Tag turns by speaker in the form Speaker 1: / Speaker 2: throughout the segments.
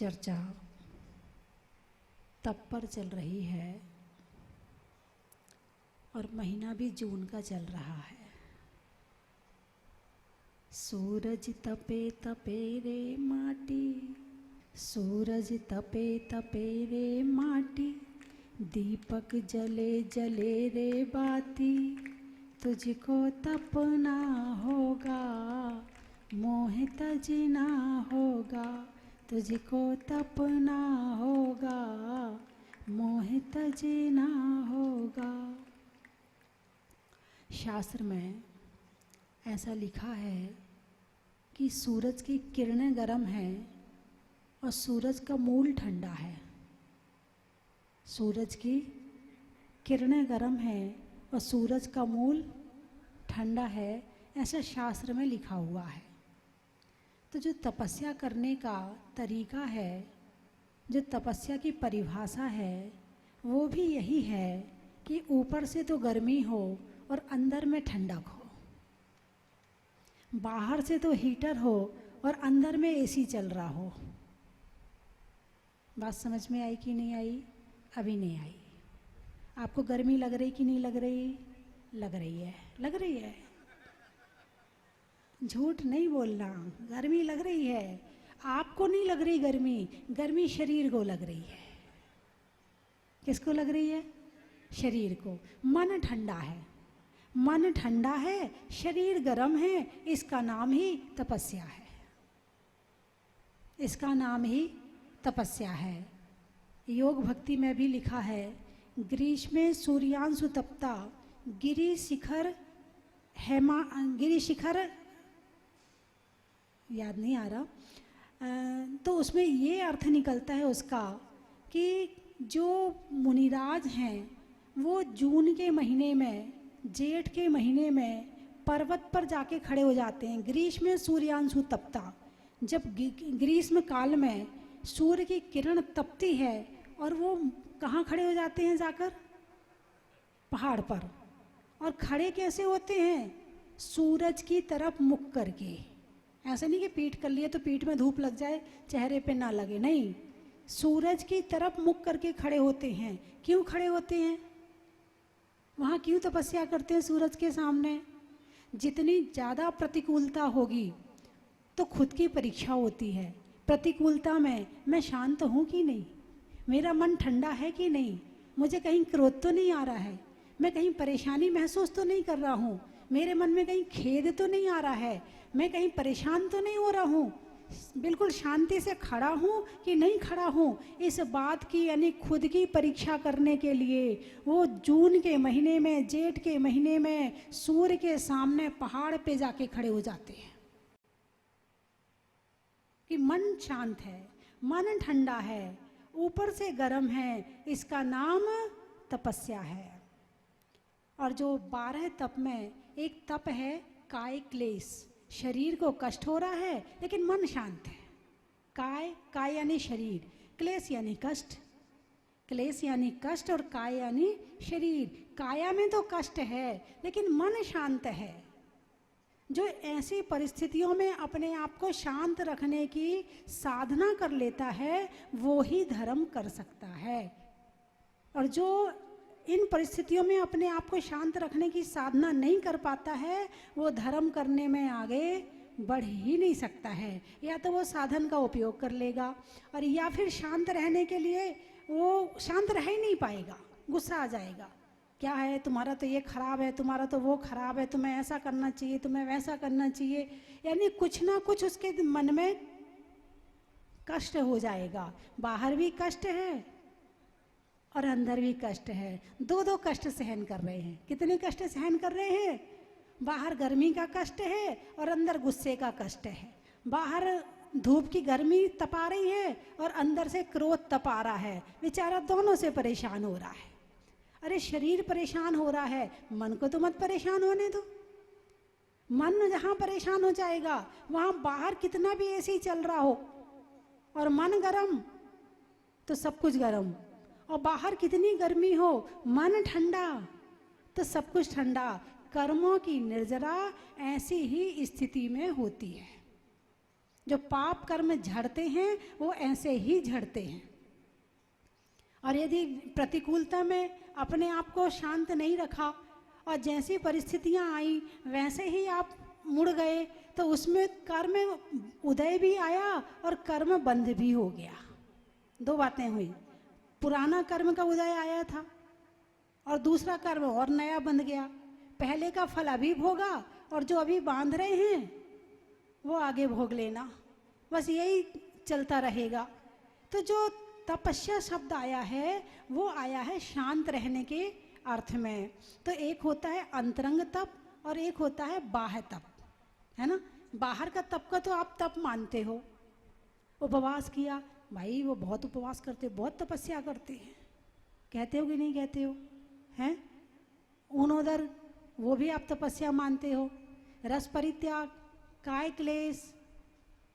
Speaker 1: चर्चा तप पर चल रही है और महीना भी जून का चल रहा है। सूरज तपे तपे रे माटी, सूरज तपे तपे रे माटी, दीपक जले जले रे बाती, तुझको तपना होगा मोह तजना होगा, तुझको तपना होगा मोह तजना होगा। शास्त्र में ऐसा लिखा है कि सूरज की किरणें गर्म हैं और सूरज का मूल ठंडा है। सूरज की किरणें गर्म हैं और सूरज का मूल ठंडा है, ऐसा शास्त्र में लिखा हुआ है। तो जो तपस्या करने का तरीका है, जो तपस्या की परिभाषा है, वो भी यही है कि ऊपर से तो गर्मी हो और अंदर में ठंडक हो, बाहर से तो हीटर हो और अंदर में एसी चल रहा हो। बात समझ में आई कि नहीं आई? अभी नहीं आई। आपको गर्मी लग रही कि नहीं लग रही? लग रही है, लग रही है। झूठ नहीं बोलना, गर्मी लग रही है। आपको नहीं लग रही गर्मी, गर्मी शरीर को लग रही है। किसको लग रही है? शरीर को। मन ठंडा है, मन ठंडा है, शरीर गर्म है, इसका नाम ही तपस्या है, इसका नाम ही तपस्या है। योग भक्ति में भी लिखा है, ग्रीष्मे सूर्यांशु तप्ता, गिरि शिखर हेमा, गिरि शिखर याद नहीं आ रहा, तो उसमें ये अर्थ निकलता है उसका कि जो मुनिराज हैं वो जून के महीने में, जेठ के महीने में पर्वत पर जाके खड़े हो जाते हैं। ग्रीष्म सूर्यांशु तपता, जब ग्रीष्म काल में सूर्य की किरण तपती है और वो कहाँ खड़े हो जाते हैं? जाकर पहाड़ पर। और खड़े कैसे होते हैं? सूरज की तरफ मुख करके। ऐसा नहीं कि पीठ कर लिए तो पीठ में धूप लग जाए, चेहरे पे ना लगे, नहीं, सूरज की तरफ मुख करके खड़े होते हैं। क्यों खड़े होते हैं? वहाँ क्यों तपस्या करते हैं सूरज के सामने? जितनी ज़्यादा प्रतिकूलता होगी तो खुद की परीक्षा होती है। प्रतिकूलता में मैं शांत हूँ कि नहीं, मेरा मन ठंडा है कि नहीं, मुझे कहीं क्रोध तो नहीं आ रहा है, मैं कहीं परेशानी महसूस तो नहीं कर रहा हूँ, मेरे मन में कहीं खेद तो नहीं आ रहा है, मैं कहीं परेशान तो नहीं हो रहा हूँ, बिल्कुल शांति से खड़ा हूँ कि नहीं खड़ा हूँ। इस बात की यानी खुद की परीक्षा करने के लिए वो जून के महीने में, जेठ के महीने में सूर्य के सामने पहाड़ पे जाके खड़े हो जाते हैं कि मन शांत है, मन ठंडा है, ऊपर से गर्म है, इसका नाम तपस्या है। और जो 12 तप में एक तप है काय क्लेश, शरीर को कष्ट हो रहा है लेकिन मन शांत है। काय, काय यानी शरीर, क्लेश यानी कष्ट, क्लेश यानी कष्ट और काय यानी शरीर। काया में तो कष्ट है लेकिन मन शांत है। जो ऐसी परिस्थितियों में अपने आप को शांत रखने की साधना कर लेता है वो ही धर्म कर सकता है। और जो इन परिस्थितियों में अपने आप को शांत रखने की साधना नहीं कर पाता है वो धर्म करने में आगे बढ़ ही नहीं सकता है। या तो वो साधन का उपयोग कर लेगा और या फिर शांत रहने के लिए वो शांत रह ही नहीं पाएगा, गुस्सा आ जाएगा। क्या है, तुम्हारा तो ये खराब है, तुम्हारा तो वो खराब है, तुम्हें ऐसा करना चाहिए, तुम्हें वैसा करना चाहिए, यानी कुछ ना कुछ उसके मन में कष्ट हो जाएगा। बाहर भी कष्ट है और अंदर भी कष्ट है, दो कष्ट सहन कर रहे हैं। कितने कष्ट सहन कर रहे हैं? बाहर गर्मी का कष्ट है और अंदर गुस्से का कष्ट है। बाहर धूप की गर्मी तपा रही है और अंदर से क्रोध तपा रहा है, बेचारा दोनों से परेशान हो रहा है। अरे शरीर परेशान हो रहा है, मन को तो मत परेशान होने दो। मन जहाँ परेशान हो जाएगा वहाँ बाहर कितना भी एसी चल रहा हो और मन गरम तो सब कुछ गरम, और बाहर कितनी गर्मी हो मन ठंडा तो सब कुछ ठंडा। कर्मों की निर्जरा ऐसी ही स्थिति में होती है। जो पाप कर्म झड़ते हैं वो ऐसे ही झड़ते हैं। और यदि प्रतिकूलता में अपने आप को शांत नहीं रखा और जैसी परिस्थितियां आई वैसे ही आप मुड़ गए, तो उसमें कर्म उदय भी आया और कर्म बंध भी हो गया। दो बातें हुई, पुराना कर्म का उदय आया था और दूसरा कर्म और नया बंध गया। पहले का फल अभी भोगा और जो अभी बांध रहे हैं वो आगे भोग लेना, बस यही चलता रहेगा। तो जो तपस्या शब्द आया है वो आया है शांत रहने के अर्थ में। तो एक होता है अंतरंग तप और एक होता है बाह्य तप, है ना। बाहर का तप का तो आप तप मानते हो, उपवास किया, भाई वो बहुत उपवास करते, बहुत तपस्या करते हैं, कहते हो कि नहीं कहते हो, हैं। ऊनोदर वो भी आप तपस्या मानते हो। रस परित्याग, काय क्लेश,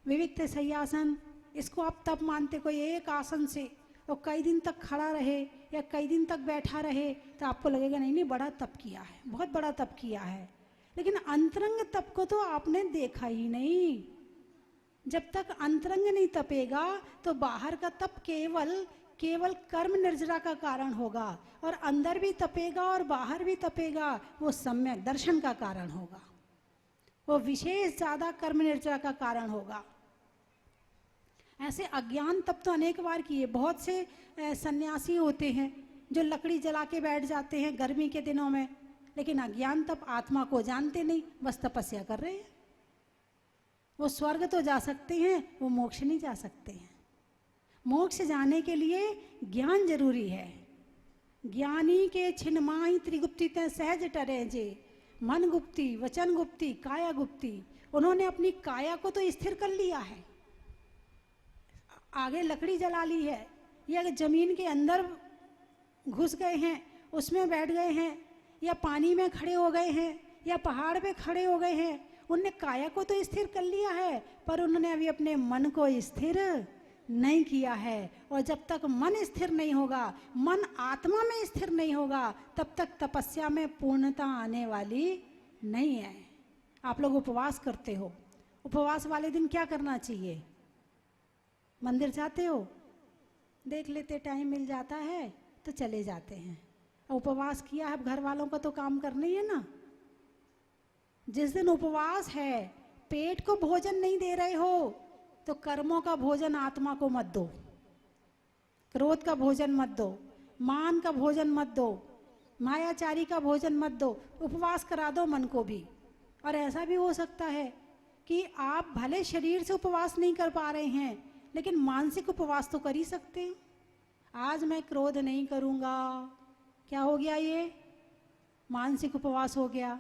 Speaker 1: विविक्त शय्यासन, इसको आप तप मानते। कोई एक आसन से और कई दिन तक खड़ा रहे या कई दिन तक बैठा रहे तो आपको लगेगा नहीं नहीं बड़ा तप किया है, बहुत बड़ा तप किया है। लेकिन अंतरंग तप को तो आपने देखा ही नहीं। जब तक अंतरंग नहीं तपेगा तो बाहर का तप केवल कर्म निर्जरा का कारण होगा, और अंदर भी तपेगा और बाहर भी तपेगा वो सम्यक दर्शन का कारण होगा, वो विशेष ज़्यादा कर्म निर्जरा का कारण होगा। ऐसे अज्ञान तप तो अनेक बार किए। बहुत से सन्यासी होते हैं जो लकड़ी जला के बैठ जाते हैं गर्मी के दिनों में, लेकिन अज्ञान तप आत्मा को जानते नहीं, बस तपस्या कर रहे हैं। वो स्वर्ग तो जा सकते हैं, वो मोक्ष नहीं जा सकते हैं। मोक्ष जाने के लिए ज्ञान जरूरी है। ज्ञानी के छिन्माई त्रिगुप्ति ते सहज टरे जे, मन गुप्ती, वचन गुप्ती, काया गुप्ती। उन्होंने अपनी काया को तो स्थिर कर लिया है, आगे लकड़ी जला ली है, या जमीन के अंदर घुस गए हैं उसमें बैठ गए हैं, या पानी में खड़े हो गए हैं, या पहाड़ पे खड़े हो गए हैं, उनने काया को तो स्थिर कर लिया है, पर उन्होंने अभी अपने मन को स्थिर नहीं किया है। और जब तक मन स्थिर नहीं होगा, मन आत्मा में स्थिर नहीं होगा, तब तक तपस्या में पूर्णता आने वाली नहीं है। आप लोग उपवास करते हो, उपवास वाले दिन क्या करना चाहिए? मंदिर जाते हो, देख लेते टाइम मिल जाता है तो चले जाते हैं। उपवास किया है, घर वालों का तो काम करना ही है ना। जिस दिन उपवास है, पेट को भोजन नहीं दे रहे हो तो कर्मों का भोजन आत्मा को मत दो, क्रोध का भोजन मत दो, मान का भोजन मत दो, मायाचारी का भोजन मत दो, उपवास करा दो मन को भी। और ऐसा भी हो सकता है कि आप भले शरीर से उपवास नहीं कर पा रहे हैं, लेकिन मानसिक उपवास तो कर ही सकते हैं। आज मैं क्रोध नहीं करूँगा, क्या हो गया? ये मानसिक उपवास हो गया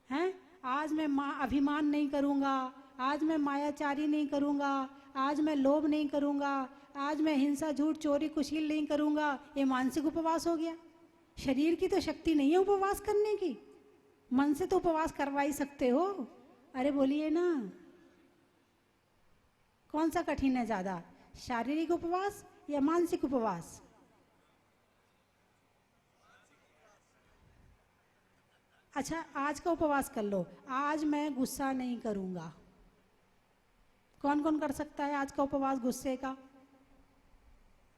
Speaker 1: है। आज मैं अभिमान नहीं करूँगा, आज मैं मायाचारी नहीं करूँगा, आज मैं लोभ नहीं करूँगा, आज मैं हिंसा, झूठ, चोरी, कुशील नहीं करूँगा, ये मानसिक उपवास हो गया। शरीर की तो शक्ति नहीं है उपवास करने की, मन से तो उपवास करवा ही सकते हो। अरे बोलिए ना, कौन सा कठिन है ज़्यादा, शारीरिक उपवास या मानसिक उपवास? अच्छा, आज का उपवास कर लो, आज मैं गुस्सा नहीं करूँगा। कौन कौन कर सकता है आज का उपवास गुस्से का?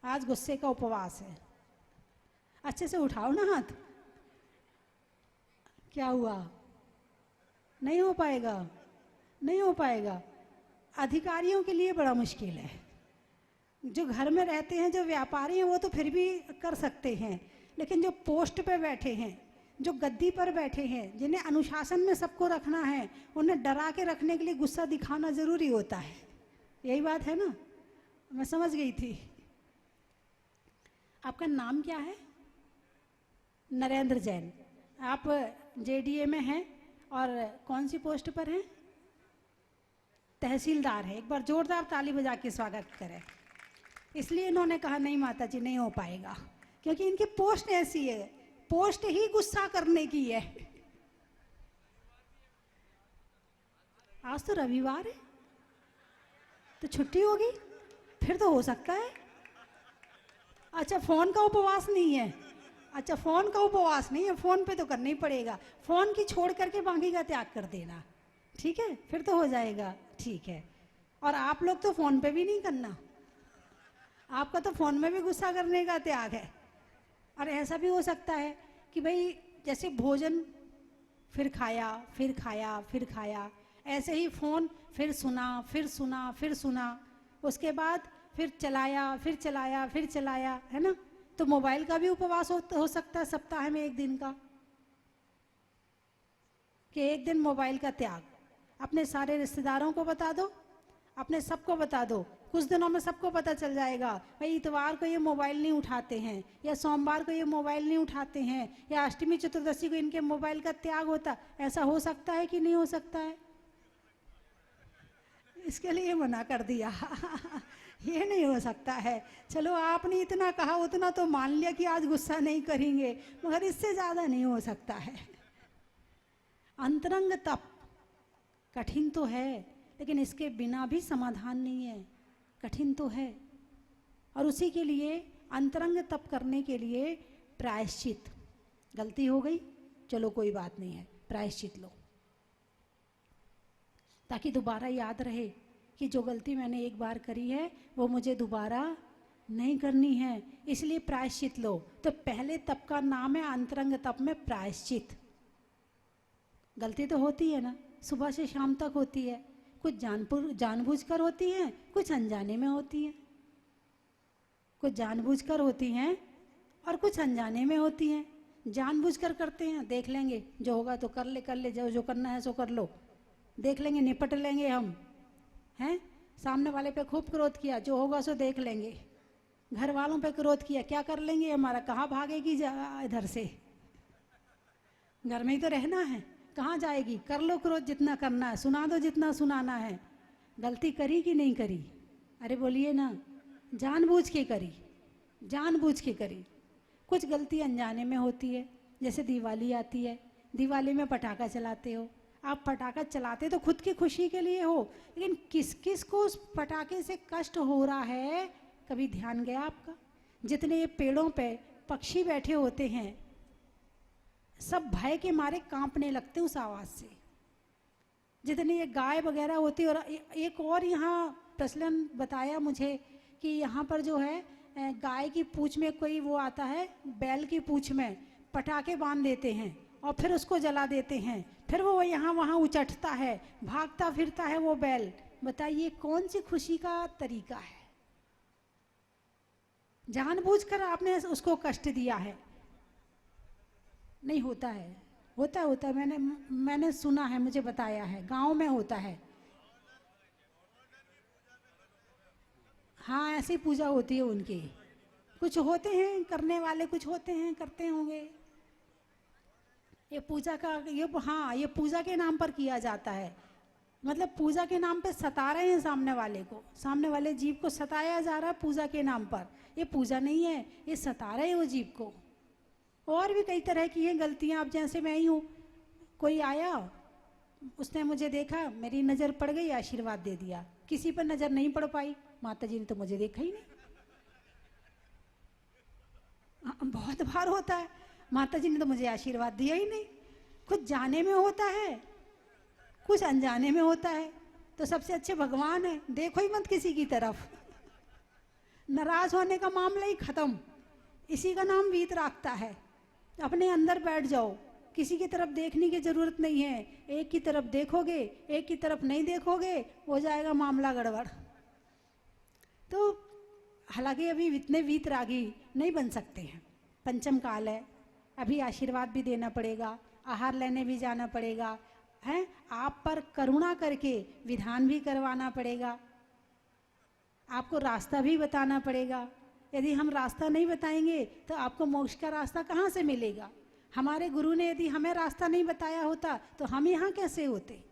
Speaker 1: आज गुस्से का उपवास है, अच्छे से उठाओ ना हाथ। क्या हुआ? नहीं हो पाएगा, नहीं हो पाएगा। अधिकारियों के लिए बड़ा मुश्किल है। जो घर में रहते हैं, जो व्यापारी हैं, वो तो फिर भी कर सकते हैं, लेकिन जो पोस्ट पे बैठे हैं, जो गद्दी पर बैठे हैं, जिन्हें अनुशासन में सबको रखना है, उन्हें डरा के रखने के लिए गुस्सा दिखाना ज़रूरी होता है। यही बात है ना, मैं समझ गई थी। आपका नाम क्या है? नरेंद्र जैन। आप जेडीए में हैं और कौन सी पोस्ट पर हैं? तहसीलदार है। एक बार जोरदार ताली बजा के स्वागत करें। इसलिए इन्होंने कहा नहीं माता जी नहीं हो पाएगा, क्योंकि इनकी पोस्ट ऐसी है, पोस्ट ही गुस्सा करने की है। आज तो रविवार है तो छुट्टी होगी, फिर तो हो सकता है। अच्छा, फोन का उपवास नहीं है? अच्छा, फोन का उपवास नहीं है, फोन पे तो करना ही पड़ेगा। फोन की छोड़ करके बाकी का त्याग कर देना, ठीक है? फिर तो हो जाएगा, ठीक है। और आप लोग तो फोन पे भी नहीं करना, आपका तो फोन में भी गुस्सा करने का त्याग है। और ऐसा भी हो सकता है कि भाई जैसे भोजन फिर खाया फिर खाया फिर खाया, ऐसे ही फोन फिर सुना फिर सुना फिर सुना, उसके बाद फिर चलाया फिर चलाया फिर चलाया, है ना। तो मोबाइल का भी उपवास हो सकता है सप्ताह में एक दिन का, कि एक दिन मोबाइल का त्याग। अपने सारे रिश्तेदारों को बता दो, अपने सबको बता दो, कुछ दिनों में सबको पता चल जाएगा भाई इतवार को ये मोबाइल नहीं उठाते हैं, या सोमवार को ये मोबाइल नहीं उठाते हैं, या अष्टमी चतुर्दशी को इनके मोबाइल का त्याग होता। ऐसा हो सकता है कि नहीं हो सकता है? इसके लिए मना कर दिया ये नहीं हो सकता है। चलो आपने इतना कहा उतना तो मान लिया कि आज गुस्सा नहीं करेंगे, मगर इससे ज़्यादा नहीं हो सकता है। अंतरंग तप कठिन तो है, लेकिन इसके बिना भी समाधान नहीं है, कठिन तो है। और उसी के लिए अंतरंग तप करने के लिए प्रायश्चित, गलती हो गई चलो कोई बात नहीं है, प्रायश्चित लो, ताकि दोबारा याद रहे कि जो गलती मैंने एक बार करी है वो मुझे दोबारा नहीं करनी है, इसलिए प्रायश्चित लो। तो पहले तप का नाम है अंतरंग तप में प्रायश्चित। गलती तो होती है ना, सुबह से शाम तक होती है, कुछ जानबूझकर होती हैं, कुछ अनजाने में होती हैं, कुछ जानबूझकर होती हैं और कुछ अनजाने में होती हैं। जानबूझकर करते हैं, देख लेंगे जो होगा तो कर ले, जो करना है सो कर लो, देख लेंगे, निपट लेंगे हम, हैं। सामने वाले पे खूब क्रोध किया, जो होगा सो देख लेंगे। घर वालों पे क्रोध किया, क्या कर लेंगे, हमारा कहाँ भागेगी इधर से, घर में ही तो रहना है, कहाँ जाएगी, कर लो क्रोध जितना करना है, सुना दो जितना सुनाना है। गलती करी कि नहीं करी? अरे बोलिए ना, जानबूझ के करी, जानबूझ के करी। कुछ गलती अनजाने में होती है, जैसे दिवाली आती है, दिवाली में पटाखा चलाते हो, आप पटाखा चलाते तो खुद की खुशी के लिए हो, लेकिन किस किस को उस पटाखे से कष्ट हो रहा है, कभी ध्यान गया आपका? जितने ये पेड़ों पे पक्षी बैठे होते हैं, सब भय के मारे कांपने लगते उस आवाज़ से। जितनी ये गाय वगैरह होती है, और एक और यहाँ प्रचलन बताया मुझे कि यहाँ पर जो है गाय की पूंछ में कोई वो आता है, बैल की पूंछ में पटाखे बांध देते हैं और फिर उसको जला देते हैं, फिर वो यहाँ वहाँ उचटता है, भागता फिरता है वो बैल। बताइए कौन सी खुशी का तरीका है? जानबूझकर आपने उसको कष्ट दिया है। नहीं होता है, होता है, मैंने सुना है, मुझे बताया है, गांव में होता है। हाँ ऐसी पूजा होती है उनकी, कुछ होते हैं करने वाले, कुछ होते हैं करते होंगे। ये पूजा का ये पूजा के नाम पर किया जाता है, मतलब पूजा के नाम पे सता रहे हैं सामने वाले को, सामने वाले जीव को सताया जा रहा है पूजा के नाम पर। ये पूजा नहीं है, ये सता रहे हैं वो जीव को। और भी कई तरह की हैं गलतियाँ। अब जैसे मैं ही हूँ, कोई आया, उसने मुझे देखा, मेरी नज़र पड़ गई, आशीर्वाद दे दिया, किसी पर नज़र नहीं पड़ पाई, माता जी ने तो मुझे देखा ही नहीं। बहुत बार होता है, माता जी ने तो मुझे आशीर्वाद दिया ही नहीं। कुछ जाने में होता है, कुछ अनजाने में होता है। तो सबसे अच्छे भगवान है, देखो ही मत किसी की तरफ, नाराज होने का मामला ही खत्म। इसी का नाम वीतरागता है। अपने अंदर बैठ जाओ, किसी की तरफ देखने की जरूरत नहीं है। एक की तरफ देखोगे, एक की तरफ नहीं देखोगे, हो जाएगा मामला गड़बड़। तो हालांकि अभी इतने वीतरागी नहीं बन सकते हैं, पंचम काल है, अभी आशीर्वाद भी देना पड़ेगा, आहार लेने भी जाना पड़ेगा, हैं, आप पर करुणा करके विधान भी करवाना पड़ेगा, आपको रास्ता भी बताना पड़ेगा। यदि हम रास्ता नहीं बताएंगे तो आपको मोक्ष का रास्ता कहाँ से मिलेगा? हमारे गुरु ने यदि हमें रास्ता नहीं बताया होता तो हम यहाँ कैसे होते?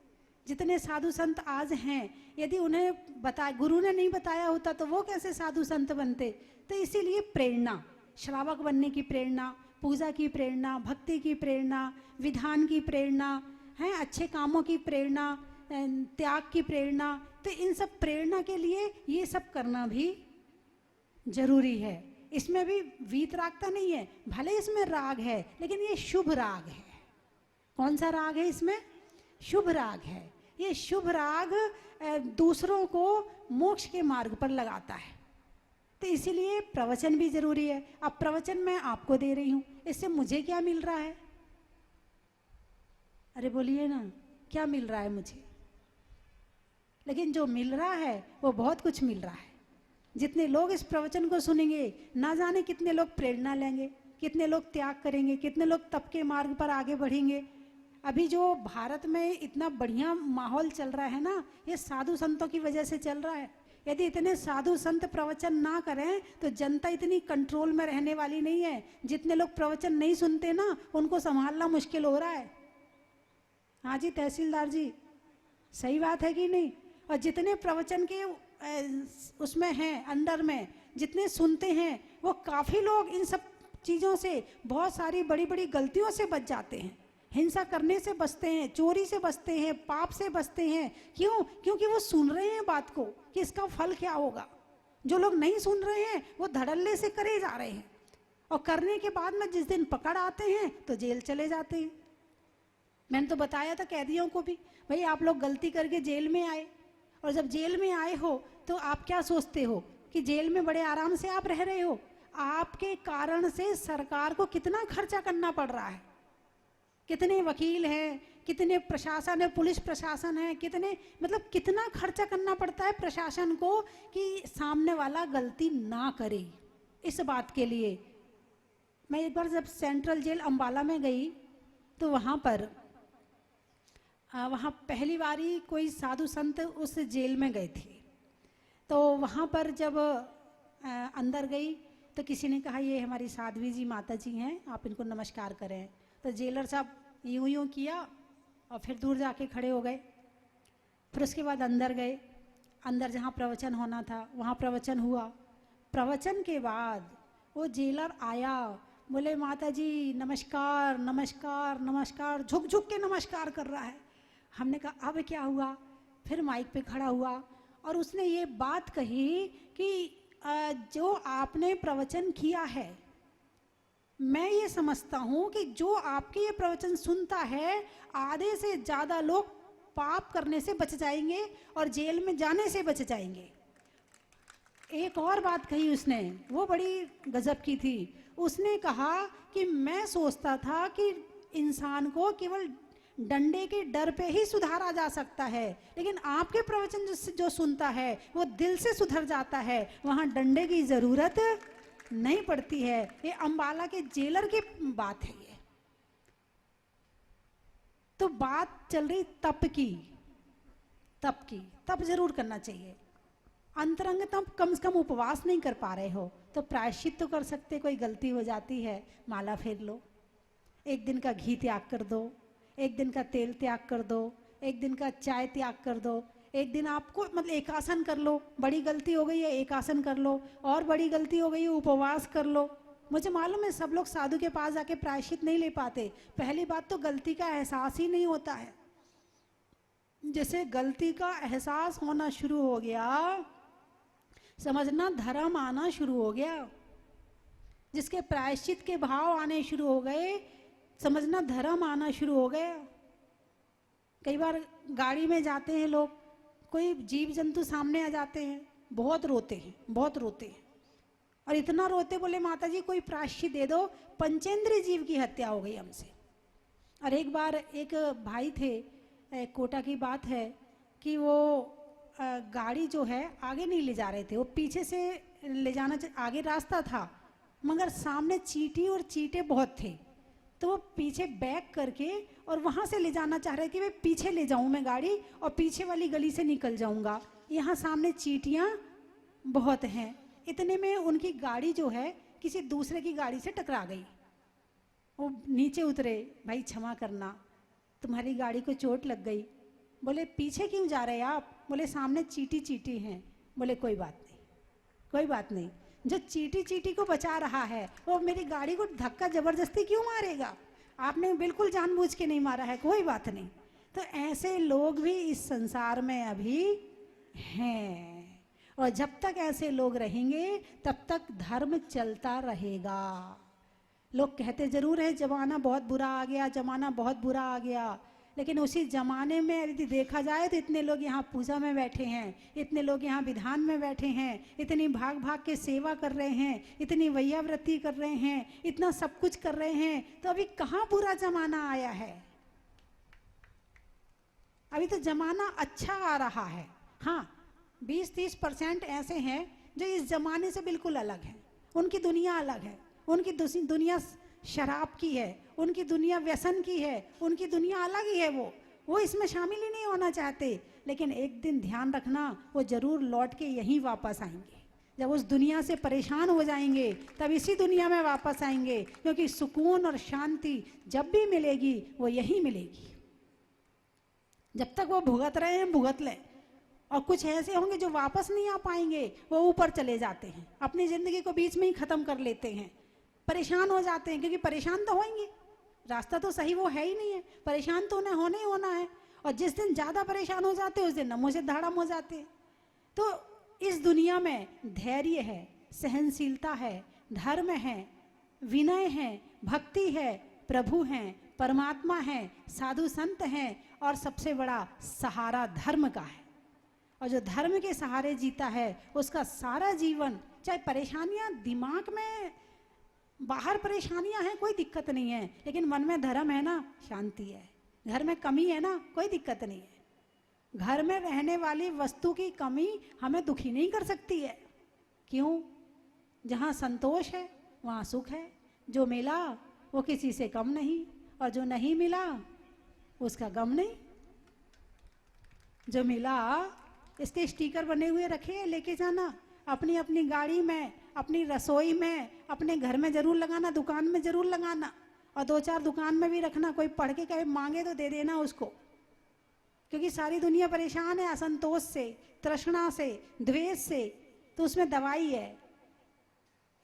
Speaker 1: जितने साधु संत आज हैं, यदि उन्हें गुरु ने नहीं बताया होता तो वो कैसे साधु संत बनते? तो इसीलिए प्रेरणा, श्रावक बनने की प्रेरणा, पूजा की प्रेरणा, भक्ति की प्रेरणा, विधान की प्रेरणा है, अच्छे कामों की प्रेरणा, त्याग की प्रेरणा। तो इन सब प्रेरणा के लिए ये सब करना भी जरूरी है। इसमें भी वीतरागता नहीं है, भले इसमें राग है लेकिन ये शुभ राग है। कौन सा राग है इसमें? शुभ राग है। ये शुभ राग दूसरों को मोक्ष के मार्ग पर लगाता है। तो इसीलिए प्रवचन भी जरूरी है। अब प्रवचन मैं आपको दे रही हूं, इससे मुझे क्या मिल रहा है? अरे बोलिए ना, क्या मिल रहा है मुझे? लेकिन जो मिल रहा है वो बहुत कुछ मिल रहा है। जितने लोग इस प्रवचन को सुनेंगे, ना जाने कितने लोग प्रेरणा लेंगे, कितने लोग त्याग करेंगे, कितने लोग तप के मार्ग पर आगे बढ़ेंगे। अभी जो भारत में इतना बढ़िया माहौल चल रहा है ना, ये साधु संतों की वजह से चल रहा है। यदि इतने साधु संत प्रवचन ना करें तो जनता इतनी कंट्रोल में रहने वाली नहीं है। जितने लोग प्रवचन नहीं सुनते ना, उनको संभालना मुश्किल हो रहा है। हाँ जी तहसीलदार जी, सही बात है कि नहीं? और जितने प्रवचन के उसमें हैं, अंडर में जितने सुनते हैं, वो काफ़ी लोग इन सब चीज़ों से, बहुत सारी बड़ी बड़ी गलतियों से बच जाते हैं। हिंसा करने से बचते हैं, चोरी से बचते हैं, पाप से बचते हैं। क्यों? क्योंकि वो सुन रहे हैं बात को कि इसका फल क्या होगा। जो लोग नहीं सुन रहे हैं वो धड़ल्ले से करे जा रहे हैं, और करने के बाद में जिस दिन पकड़ आते हैं तो जेल चले जाते हैं। मैंने तो बताया था कैदियों को भी, भाई आप लोग गलती करके जेल में आए, और जब जेल में आए हो तो आप क्या सोचते हो कि जेल में बड़े आराम से आप रह रहे हो? आपके कारण से सरकार को कितना खर्चा करना पड़ रहा है। कितने वकील हैं, कितने प्रशासन है, पुलिस प्रशासन है, कितने मतलब कितना खर्चा करना पड़ता है प्रशासन को कि सामने वाला गलती ना करे। इस बात के लिए मैं एक बार जब सेंट्रल जेल अंबाला में गई तो वहाँ पर वहाँ पहली बारी कोई साधु संत उस जेल में गए थे। तो वहाँ पर जब अंदर गई तो किसी ने कहा ये हमारी साध्वी जी माता जी हैं, आप इनको नमस्कार करें। तो जेलर साहब यूं यूं किया और फिर दूर जाके खड़े हो गए। फिर उसके बाद अंदर गए, अंदर जहाँ प्रवचन होना था वहाँ प्रवचन हुआ। प्रवचन के बाद वो जेलर आया, बोले माता जी नमस्कार नमस्कार नमस्कार, झुक झुक के नमस्कार कर रहा है। हमने कहा अब क्या हुआ? फिर माइक पे खड़ा हुआ और उसने ये बात कही कि जो आपने प्रवचन किया है, मैं ये समझता हूँ कि जो आपके ये प्रवचन सुनता है, आधे से ज़्यादा लोग पाप करने से बच जाएंगे और जेल में जाने से बच जाएंगे। एक और बात कही उसने, वो बड़ी गजब की थी। उसने कहा कि मैं सोचता था कि इंसान को केवल डंडे के डर पे ही सुधारा जा सकता है, लेकिन आपके प्रवचन जो सुनता है वो दिल से सुधर जाता है, वहाँ डंडे की ज़रूरत नहीं पड़ती है। ये अंबाला के जेलर की बात है। ये तो बात चल रही तप की। तप जरूर करना चाहिए। अंतरंग तप, कम से कम उपवास नहीं कर पा रहे हो तो प्रायश्चित तो कर सकते। कोई गलती हो जाती है, माला फेर लो, एक दिन का घी त्याग कर दो, एक दिन का तेल त्याग कर दो, एक दिन का चाय त्याग कर दो, एक दिन आपको मतलब एक आसन कर लो। बड़ी गलती हो गई है एक आसन कर लो, और बड़ी गलती हो गई है उपवास कर लो। मुझे मालूम है सब लोग साधु के पास जाके प्रायश्चित नहीं ले पाते। पहली बात तो गलती का एहसास ही नहीं होता है। जैसे गलती का एहसास होना शुरू हो गया, समझना धर्म आना शुरू हो गया। जिसके प्रायश्चित के भाव आने शुरू हो गए, समझना धर्म आना शुरू हो गया। कई बार गाड़ी में जाते हैं लोग, कोई जीव जंतु सामने आ जाते हैं, बहुत रोते हैं, बहुत रोते हैं, और इतना रोते बोले माता जी कोई प्रायश्चित दे दो, पंचेंद्रीय जीव की हत्या हो गई हमसे। और एक बार एक भाई थे, कोटा की बात है कि वो गाड़ी जो है आगे नहीं ले जा रहे थे, वो पीछे से ले जाना, आगे रास्ता था मगर सामने चींटी और चींटे बहुत थे, तो वो पीछे बैक करके और वहाँ से ले जाना चाह रहे कि मैं पीछे ले जाऊँ मैं गाड़ी और पीछे वाली गली से निकल जाऊँगा, यहाँ सामने चींटियाँ बहुत हैं। इतने में उनकी गाड़ी जो है किसी दूसरे की गाड़ी से टकरा गई। वो नीचे उतरे, भाई क्षमा करना तुम्हारी गाड़ी को चोट लग गई। बोले पीछे क्यों जा रहे हैं आप? बोले सामने चींटी चींटी हैं। बोले कोई बात नहीं, कोई बात नहीं, जो चींटी चींटी को बचा रहा है वो मेरी गाड़ी को धक्का जबरदस्ती क्यों मारेगा? आपने बिल्कुल जानबूझ के नहीं मारा है, कोई बात नहीं। तो ऐसे लोग भी इस संसार में अभी हैं, और जब तक ऐसे लोग रहेंगे तब तक धर्म चलता रहेगा। लोग कहते जरूर है जमाना बहुत बुरा आ गया, जमाना बहुत बुरा आ गया, लेकिन उसी जमाने में यदि देखा जाए तो इतने लोग यहाँ पूजा में बैठे हैं, इतने लोग यहाँ विधान में बैठे हैं, इतनी भाग भाग के सेवा कर रहे हैं, इतनी वैयाव्रती कर रहे हैं, इतना सब कुछ कर रहे हैं, तो अभी कहाँ बुरा जमाना आया है? अभी तो जमाना अच्छा आ रहा है। हाँ, 20-30% ऐसे हैं जो इस जमाने से बिल्कुल अलग हैं, उनकी दुनिया अलग है, उनकी दुनिया शराब की है, उनकी दुनिया व्यसन की है, उनकी दुनिया अलग ही है। वो इसमें शामिल ही नहीं होना चाहते। लेकिन एक दिन ध्यान रखना, वो जरूर लौट के यहीं वापस आएंगे। जब उस दुनिया से परेशान हो जाएंगे तब इसी दुनिया में वापस आएंगे, क्योंकि सुकून और शांति जब भी मिलेगी वो यहीं मिलेगी। जब तक वो भुगत रहे हैं भुगत लें। और कुछ ऐसे होंगे जो वापस नहीं आ पाएंगे, वो ऊपर चले जाते हैं, अपनी जिंदगी को बीच में ही खत्म कर लेते हैं, परेशान हो जाते हैं, क्योंकि परेशान तो होंगे, रास्ता तो सही वो है ही नहीं है, परेशान तो उन्हें होने ही होना है। और जिस दिन ज़्यादा परेशान हो जाते हैं उस दिन नमो से धाड़म हो जाते हैं। तो इस दुनिया में धैर्य है, सहनशीलता है, धर्म है, विनय है, भक्ति है, प्रभु हैं, परमात्मा है, साधु संत हैं, और सबसे बड़ा सहारा धर्म का है। और जो धर्म के सहारे जीता है उसका सारा जीवन, चाहे परेशानियां दिमाग में बाहर परेशानियां हैं कोई दिक्कत नहीं है, लेकिन मन में धर्म है ना, शांति है। घर में कमी है ना, कोई दिक्कत नहीं है। घर में रहने वाली वस्तु की कमी हमें दुखी नहीं कर सकती है। क्यों? जहाँ संतोष है वहाँ सुख है। जो मिला वो किसी से कम नहीं, और जो नहीं मिला उसका गम नहीं। जो मिला, इसके स्टिकर बने हुए रखे, लेके जाना अपनी अपनी गाड़ी में, अपनी रसोई में, अपने घर में जरूर लगाना, दुकान में जरूर लगाना, और 2-4 दुकान में भी रखना। कोई पढ़ के कहे मांगे तो दे देना उसको, क्योंकि सारी दुनिया परेशान है असंतोष से, तृष्णा से, द्वेष से। तो उसमें दवाई है।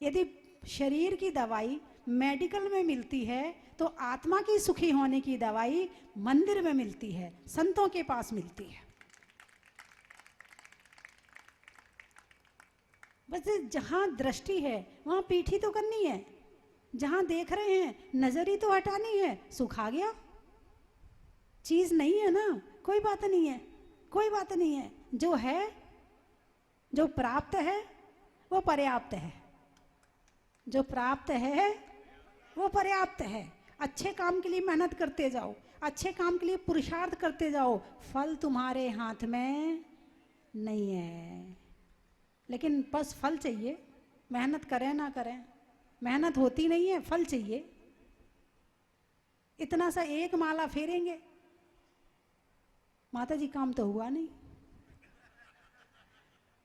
Speaker 1: यदि शरीर की दवाई मेडिकल में मिलती है तो आत्मा की सुखी होने की दवाई मंदिर में मिलती है, संतों के पास मिलती है। बस जहाँ दृष्टि है वहाँ पीठी तो करनी है, जहाँ देख रहे हैं नजर ही तो हटानी है। सुख आ गया, चीज नहीं है ना, कोई बात नहीं है, कोई बात नहीं है। जो है, जो प्राप्त है वो पर्याप्त है, जो प्राप्त है वो पर्याप्त है। अच्छे काम के लिए मेहनत करते जाओ, अच्छे काम के लिए पुरुषार्थ करते जाओ, फल तुम्हारे हाथ में नहीं है। लेकिन बस फल चाहिए, मेहनत करें ना करें, मेहनत होती नहीं है, फल चाहिए। इतना सा एक माला फेरेंगे, माता जी काम तो हुआ नहीं,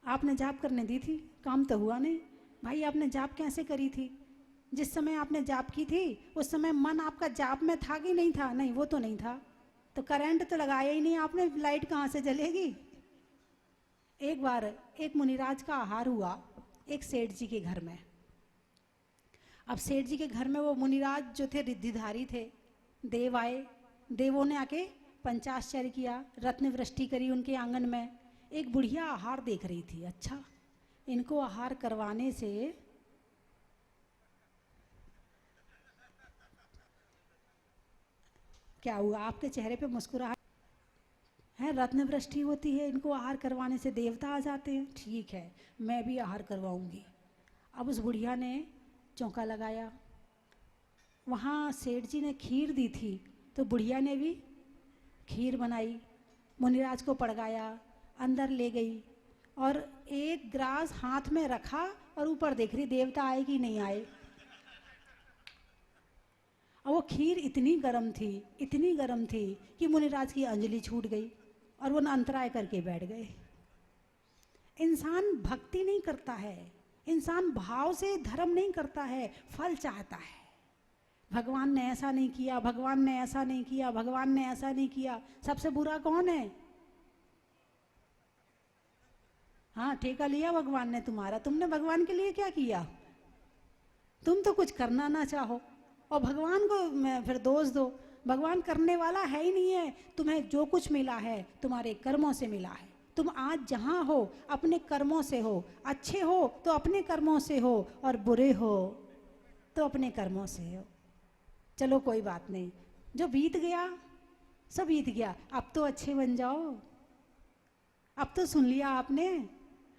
Speaker 1: आपने जाप करने दी थी, काम तो हुआ नहीं। भाई आपने जाप कैसे करी थी? जिस समय आपने जाप की थी उस समय मन आपका जाप में था कि नहीं था? नहीं, वो तो नहीं था। तो करंट तो लगाया ही नहीं आपने, लाइट कहाँ से जलेगी? एक बार एक मुनिराज का आहार हुआ एक सेठ जी के घर में। अब सेठ जी के घर में वो मुनिराज जो थे रिद्धिधारी थे, देव आए, देवों ने आके पंचाश्चर्य किया, रत्न वृष्टि करी उनके आंगन में। एक बुढ़िया आहार देख रही थी, अच्छा इनको आहार करवाने से क्या हुआ? आपके चेहरे पे मुस्कुराहट है, रत्न वृष्टि होती है, इनको आहार करवाने से देवता आ जाते हैं। ठीक है, मैं भी आहार करवाऊंगी। अब उस बुढ़िया ने चौंका लगाया, वहाँ सेठ जी ने खीर दी थी तो बुढ़िया ने भी खीर बनाई, मुनिराज को पड़गाया, अंदर ले गई और एक ग्रास हाथ में रखा और ऊपर देख रही देवता आए कि नहीं आए। और वो खीर इतनी गर्म थी, इतनी गर्म थी कि मुनिराज की अंजलि छूट गई और वो अंतराय करके बैठ गए। इंसान भक्ति नहीं करता है, इंसान भाव से धर्म नहीं करता है, फल चाहता है। भगवान ने ऐसा नहीं किया, भगवान ने ऐसा नहीं किया, भगवान ने ऐसा नहीं किया। सबसे बुरा कौन है? हाँ, ठेका लिया भगवान ने तुम्हारा, तुमने भगवान के लिए क्या किया? तुम तो कुछ करना ना चाहो और भगवान को फिर दोष दो। भगवान करने वाला है ही नहीं है। तुम्हें जो कुछ मिला है तुम्हारे कर्मों से मिला है। तुम आज जहाँ हो अपने कर्मों से हो, अच्छे हो तो अपने कर्मों से हो और बुरे हो तो अपने कर्मों से हो। चलो कोई बात नहीं, जो बीत गया सब बीत गया, अब तो अच्छे बन जाओ, अब तो सुन लिया आपने,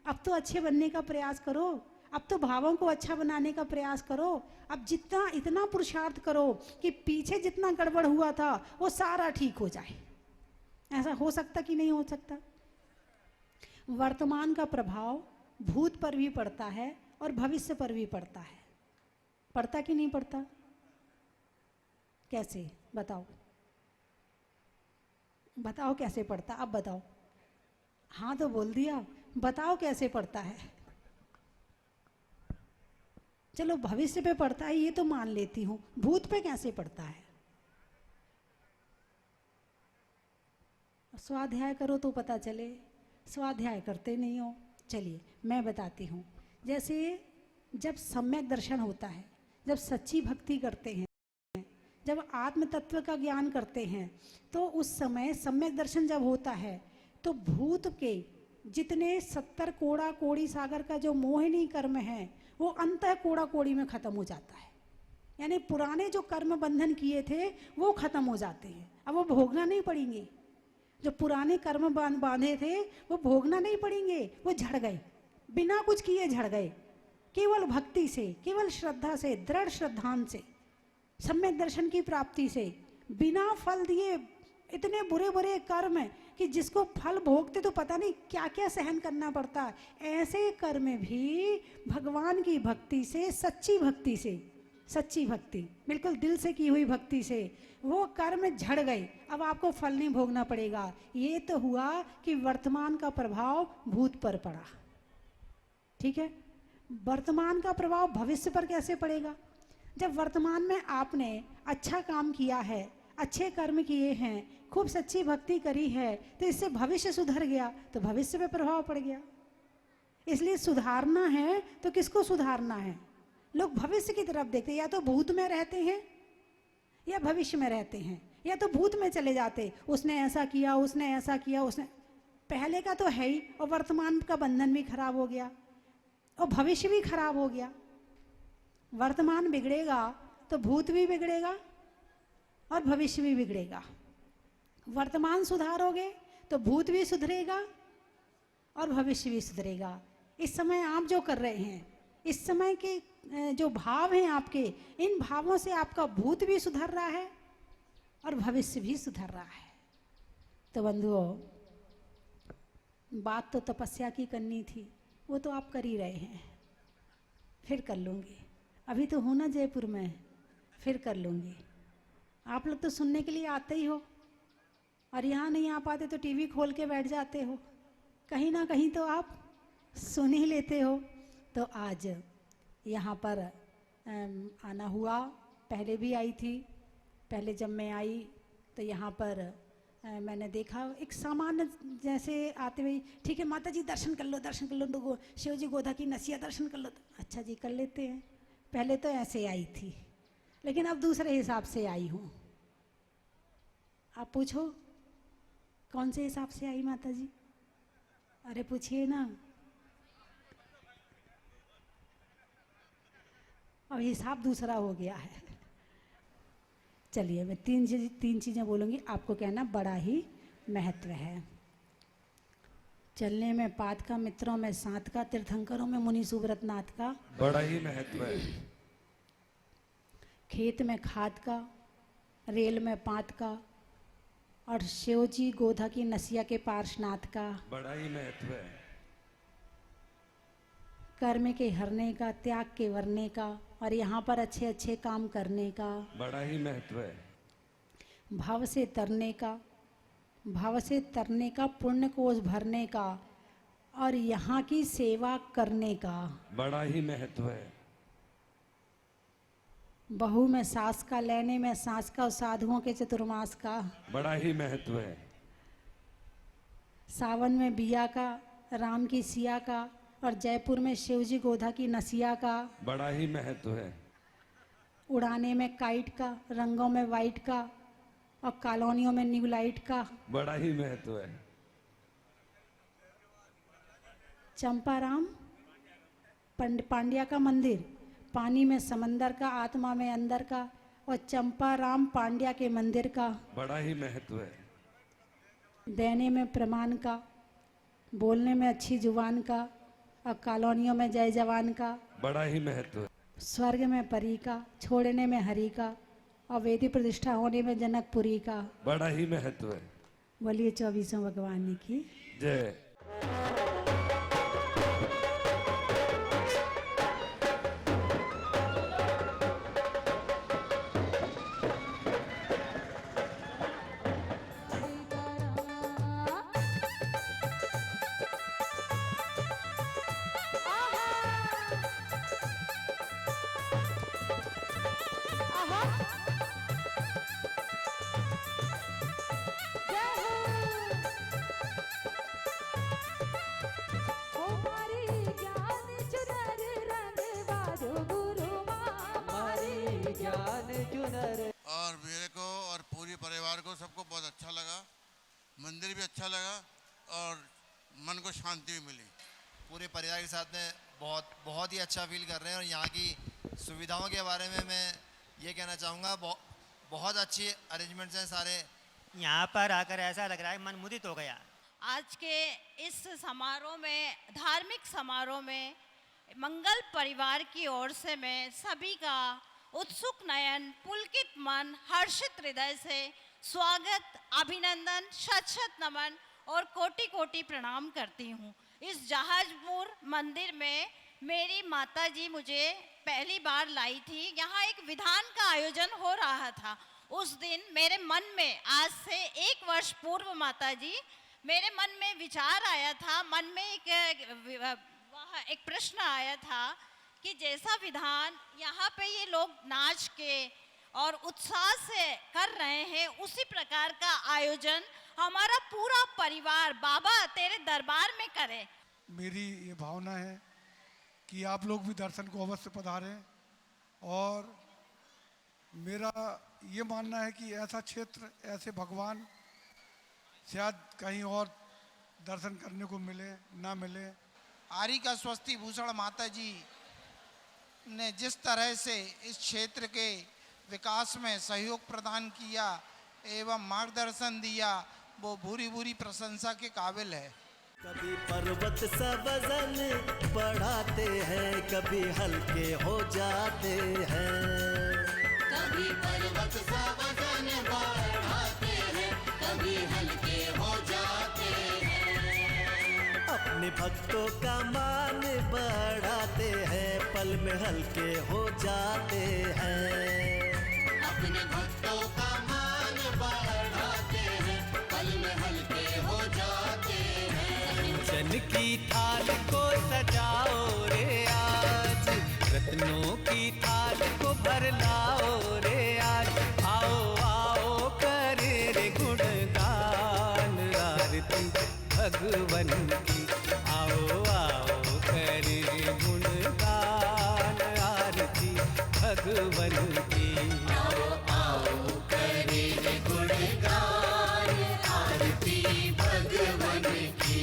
Speaker 1: अब तो अच्छे बनने का प्रयास करो, अब तो भावों को अच्छा बनाने का प्रयास करो, अब जितना इतना पुरुषार्थ करो कि पीछे जितना गड़बड़ हुआ था वो सारा ठीक हो जाए। ऐसा हो सकता कि नहीं हो सकता? वर्तमान का प्रभाव भूत पर भी पड़ता है और भविष्य पर भी पड़ता है। पड़ता कि नहीं पड़ता? कैसे बताओ, बताओ कैसे पड़ता, अब बताओ। हाँ तो बोल दिया, बताओ कैसे पड़ता है। चलो भविष्य पे पड़ता है ये तो मान लेती हूं, भूत पे कैसे पड़ता है? स्वाध्याय करो तो पता चले, स्वाध्याय करते नहीं हो। चलिए मैं बताती हूँ। जैसे जब सम्यक दर्शन होता है, जब सच्ची भक्ति करते हैं, जब आत्म तत्व का ज्ञान करते हैं, तो उस समय सम्यक दर्शन जब होता है तो भूत के जितने 70 कोड़ा कोड़ी सागर का जो मोहिनी कर्म है वो अंतः कोड़ा कोड़ी में खत्म हो जाता है। यानी पुराने जो कर्म बंधन किए थे वो खत्म हो जाते हैं, अब वो भोगना नहीं पड़ेंगे। जो पुराने कर्म बांधे थे वो भोगना नहीं पड़ेंगे, वो झड़ गए, बिना कुछ किए झड़ गए। केवल भक्ति से, केवल श्रद्धा से, दृढ़ श्रद्धान से, सम्यक दर्शन की प्राप्ति से, बिना फल दिए इतने बुरे बुरे कर्म कि जिसको फल भोगते तो पता नहीं क्या क्या सहन करना पड़ता है, ऐसे कर्म भी भगवान की भक्ति से, सच्ची भक्ति से, सच्ची भक्ति बिल्कुल दिल से की हुई भक्ति से वो कर्म झड़ गए, अब आपको फल नहीं भोगना पड़ेगा। ये तो हुआ कि वर्तमान का प्रभाव भूत पर पड़ा, ठीक है। वर्तमान का प्रभाव भविष्य पर कैसे पड़ेगा? जब वर्तमान में आपने अच्छा काम किया है, अच्छे कर्म किए हैं, खूब सच्ची भक्ति करी है, तो इससे भविष्य सुधर गया तो भविष्य पे प्रभाव पड़ गया। इसलिए सुधारना है तो किसको सुधारना है? लोग भविष्य की तरफ देखते, या तो भूत में रहते हैं या भविष्य में रहते हैं, या तो भूत में चले जाते, उसने ऐसा किया, उसने ऐसा किया, उसने पहले का तो है ही, और वर्तमान का बंधन भी खराब हो गया और भविष्य भी खराब हो गया। वर्तमान बिगड़ेगा तो भूत भी बिगड़ेगा और भविष्य भी बिगड़ेगा। वर्तमान सुधारोगे तो भूत भी सुधरेगा और भविष्य भी सुधरेगा। इस समय आप जो कर रहे हैं, इस समय के जो भाव हैं आपके, इन भावों से आपका भूत भी सुधर रहा है और भविष्य भी सुधर रहा है। तो बंधुओं, बात तो तपस्या की करनी थी, वो तो आप कर ही रहे हैं, फिर कर लूँगी। अभी तो हूँ ना जयपुर में, फिर कर लूँगी। आप लोग तो सुनने के लिए आते ही हो, और यहाँ नहीं आ पाते तो टीवी खोल के बैठ जाते हो, कहीं ना कहीं तो आप सुन ही लेते हो। तो आज यहाँ पर आना हुआ, पहले भी आई थी। पहले जब मैं आई तो यहाँ पर मैंने देखा एक सामान्य जैसे आते हुए, ठीक है माता जी दर्शन कर लो, दर्शन कर लो, तो शिव जी गोधा की नसिया दर्शन कर लो। अच्छा जी कर लेते हैं। पहले तो ऐसे आई थी, लेकिन अब दूसरे हिसाब से आई हूँ। आप पूछो कौन से हिसाब से आई माता जी? अरे पूछिए ना, अब हिसाब दूसरा हो गया है। चलिए मैं तीन चीज़ें बोलूँगी, आपको कहना बड़ा ही महत्व है। चलने में पात का, मित्रों में साथ का, तीर्थंकरों में मुनि सुब्रत नाथ का
Speaker 2: बड़ा ही महत्व है।
Speaker 1: खेत में खाद का, रेल में पात का, और शिव जी गोधा की नसिया के पार्श्वनाथ का
Speaker 2: बड़ा ही महत्व है।
Speaker 1: कर्म के हरने का, त्याग के वरने का, और यहाँ पर अच्छे अच्छे काम करने का
Speaker 2: बड़ा ही महत्व है।
Speaker 1: भाव से तरने का, भाव से तरने का, पुण्य कोष भरने का, और यहाँ की सेवा करने का
Speaker 2: बड़ा ही महत्व है।
Speaker 1: बहू में सास का, लेने में सास का, और साधुओं के चतुर्मास का
Speaker 2: बड़ा ही महत्व है।
Speaker 1: सावन में बिया का, राम की सिया का, और जयपुर में शिवजी गोधा की नसिया का
Speaker 2: बड़ा ही महत्व है।
Speaker 1: उड़ाने में काइट का, रंगों में वाइट का, और कॉलोनियों में न्यू लाइट का
Speaker 2: बड़ा ही महत्व है।
Speaker 1: चंपाराम पांड्या का मंदिर, पानी में समंदर का, आत्मा में अंदर का, और चंपाराम पांड्या के मंदिर का,
Speaker 2: बड़ा ही महत्व है।
Speaker 1: देने में प्रमाण का, बोलने में अच्छी जुबान का, और कॉलोनियों में जय जवान का,
Speaker 2: बड़ा ही महत्व है।
Speaker 1: स्वर्ग में परी का, छोड़ने में हरि का, और वेदी प्रतिष्ठा होने में जनकपुरी का।
Speaker 2: बड़ा ही महत्व है।
Speaker 1: बोलिए 24वें भगवान की
Speaker 2: जय।
Speaker 3: और मेरे को और पूरे परिवार को सबको बहुत अच्छा लगा, मंदिर भी अच्छा लगा और मन को शांति भी मिली।
Speaker 4: पूरे परिवार के साथ में बहुत ही अच्छा फील कर रहे हैं। और यहाँ की सुविधाओं के बारे में मैं ये कहना चाहूँगा, बहुत अच्छी अरेंजमेंट्स हैं सारे।
Speaker 5: यहाँ पर आकर ऐसा लग रहा है मन मुदित हो गया।
Speaker 6: आज के इस समारोह में, धार्मिक समारोह में, मंगल परिवार की ओर से मैं सभी का उत्सुक नयन, पुलकित मन, हर्षित हृदय से स्वागत, अभिनंदन, शत शत नमन और कोटि कोटि प्रणाम करती हूँ। इस जहाजपुर मंदिर में मेरी माता जी मुझे पहली बार लाई थी। यहाँ एक विधान का आयोजन हो रहा था। उस दिन मेरे मन में, आज से 1 वर्ष पूर्व माता जी, मेरे मन में विचार आया था, मन में एक प्रश्न आया था कि जैसा विधान यहाँ पे ये लोग नाच के और उत्साह से कर रहे हैं, उसी प्रकार का आयोजन हमारा पूरा परिवार बाबा तेरे दरबार में करे।
Speaker 7: मेरी ये भावना है कि आप लोग भी दर्शन को अवश्य पधारें। और मेरा ये मानना है कि ऐसा क्षेत्र, ऐसे भगवान शायद कहीं और दर्शन करने को मिले ना मिले।
Speaker 8: आर्य का स्वस्ति भूषण माता जी ने जिस तरह से इस क्षेत्र के विकास में सहयोग प्रदान किया एवं मार्गदर्शन दिया, वो भूरी भूरी प्रशंसा के काबिल है।
Speaker 9: कभी पर्वत सा वजन बढ़ाते हैं, कभी हल्के हो जाते हैं।
Speaker 10: कभी पर्वत सा वजन बढ़ाते हैं, कभी हल्के हो जाते हैं।
Speaker 9: अपने भक्तों का मान बढ़ाते हैं, पल में हल्के हो जाते हैं।
Speaker 10: अपने भक्तों का मान बढ़ाते हैं, पल में हल्के हो जाते हैं।
Speaker 9: जन की थाल को सजाओ रे आज, रत्नों की थाल को भर लाओ रे आज। आओ आओ करे रे गुणगान आरती भगवन की। आओ आओ करे रे गुणगान आरती भगवन की।
Speaker 10: आओ आओ करे रे गुणगान आरती भगवन की।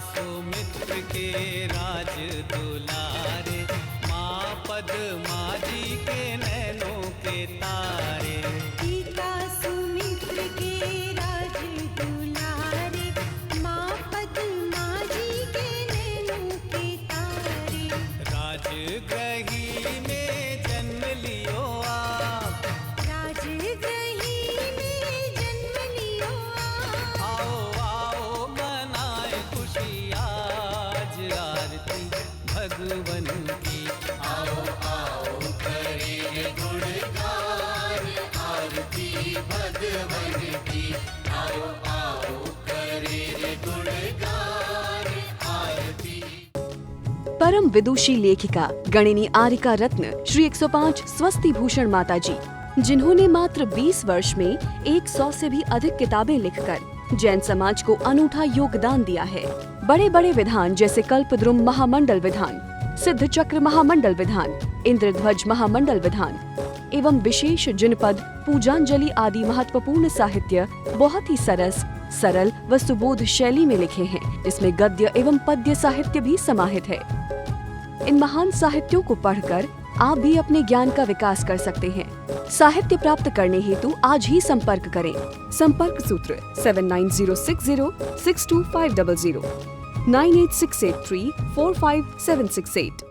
Speaker 9: सुमित्र के राज दुलारे, माँ पद्मा जी के नैनों के तारे।
Speaker 11: पिता सुमित्र के राज दुलारे, माँ पद्मा जी के नैनों के तारे।
Speaker 9: राजगृही में जन्म लियो आप,
Speaker 11: राजगृही में जन्म लियो आप।
Speaker 9: आओ आओ मनाए खुशी आज आरती भगवन की।
Speaker 10: आओ आओ करे गुणगान आरती भगवन की। आओ आओ करे गुणगान आरती।
Speaker 12: परम विदुषी लेखिका गणिनी आरिका रत्न श्री 105 स्वस्ति भूषण माता जी, जिन्होंने मात्र 20 वर्ष में 100 से भी अधिक किताबें लिखकर जैन समाज को अनूठा योगदान दिया है। बड़े बड़े विधान जैसे कल्पद्रुम महामंडल विधान, सिद्ध चक्र महामंडल विधान, इंद्रध्वज महामंडल विधान एवं विशेष जिनपद, पूजांजलि आदि महत्वपूर्ण साहित्य बहुत ही सरल व सुबोध शैली में लिखे हैं, जिसमें गद्य एवं पद्य साहित्य भी समाहित है। इन महान साहित्यों को पढ़कर आप भी अपने ज्ञान का विकास कर सकते हैं। साहित्य प्राप्त करने हेतु आज ही संपर्क करें। संपर्क सूत्र 7906062500 98683 45768।